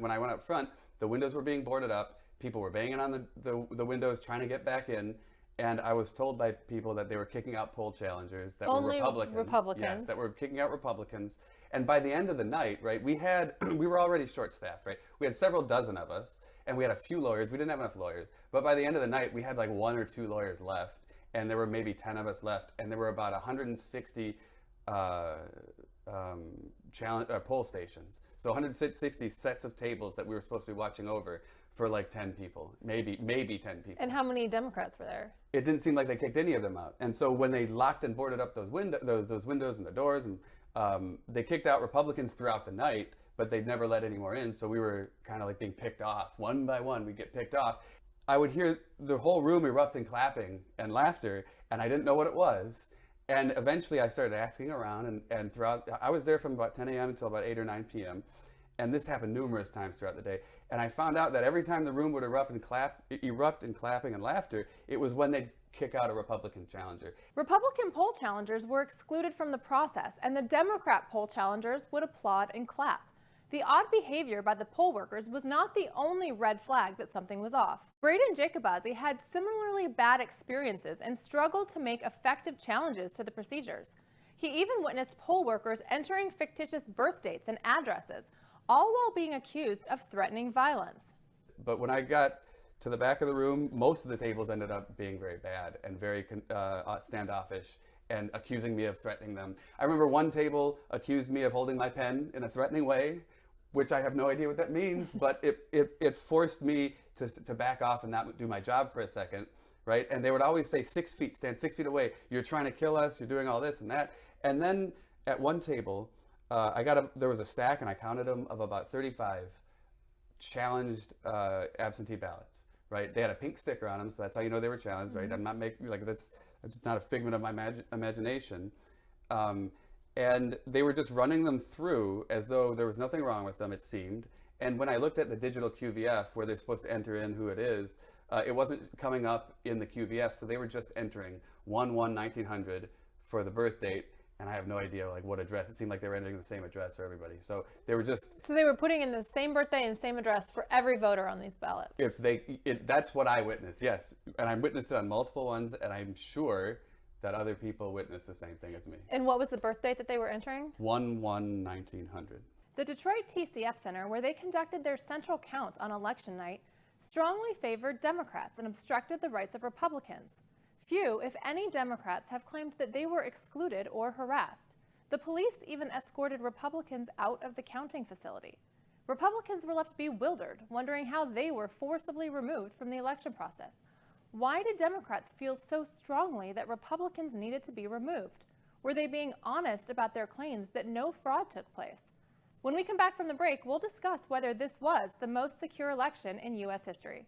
when I went up front, the windows were being boarded up. People were banging on the windows trying to get back in. And I was told by people that they were kicking out poll challengers that were Republicans. Yes, that were kicking out Republicans. And by the end of the night, right, we were already short-staffed, right? We had several dozen of us, and we had a few lawyers. We didn't have enough lawyers. But by the end of the night, we had like 1 or 2 lawyers left, and there were maybe 10 of us left, and there were about 160 poll stations. So 160 sets of tables that we were supposed to be watching over for like 10 people, maybe 10 people. And how many Democrats were there? It didn't seem like they kicked any of them out. And so when they locked and boarded up those windows and the doors, and they kicked out Republicans throughout the night, but they'd never let any more in. So we were kind of like being picked off. One by one, we'd get picked off. I would hear the whole room erupt in clapping and laughter, and I didn't know what it was. And eventually I started asking around, and throughout, I was there from about 10 a.m. until about 8 or 9 p.m. And this happened numerous times throughout the day. And I found out that every time the room would erupt in clapping and laughter, it was when they'd kick out a Republican challenger. Republican poll challengers were excluded from the process, and the Democrat poll challengers would applaud and clap. The odd behavior by the poll workers was not the only red flag that something was off. Braden Jacobazi had similarly bad experiences and struggled to make effective challenges to the procedures. He even witnessed poll workers entering fictitious birth dates and addresses, all while being accused of threatening violence. But when I got to the back of the room, most of the tables ended up being very bad and very standoffish and accusing me of threatening them. I remember one table accused me of holding my pen in a threatening way, which I have no idea what that means, but it forced me to back off and not do my job for a second, right? And they would always say 6 feet, stand 6 feet away. You're trying to kill us, you're doing all this and that. And then at one table, there was a stack, and I counted them, of about 35 challenged absentee ballots, right? They had a pink sticker on them, so that's how you know they were challenged, right? I'm not making, like, that's just not a figment of my imagination. And they were just running them through as though there was nothing wrong with them, it seemed. And when I looked at the digital QVF, where they're supposed to enter in who it is, it wasn't coming up in the QVF, so they were just entering 1/1/1900 for the birth date. And I have no idea like what address. It seemed like they were entering the same address for everybody. So they were just... So they were putting in the same birthday and same address for every voter on these ballots. That's what I witnessed, yes. And I witnessed it on multiple ones, and I'm sure that other people witnessed the same thing as me. And what was the birth date that they were entering? 1/1/1900. The Detroit TCF Center, where they conducted their central count on election night, strongly favored Democrats and obstructed the rights of Republicans. Few, if any, Democrats have claimed that they were excluded or harassed. The police even escorted Republicans out of the counting facility. Republicans were left bewildered, wondering how they were forcibly removed from the election process. Why did Democrats feel so strongly that Republicans needed to be removed? Were they being honest about their claims that no fraud took place? When we come back from the break, we'll discuss whether this was the most secure election in U.S. history.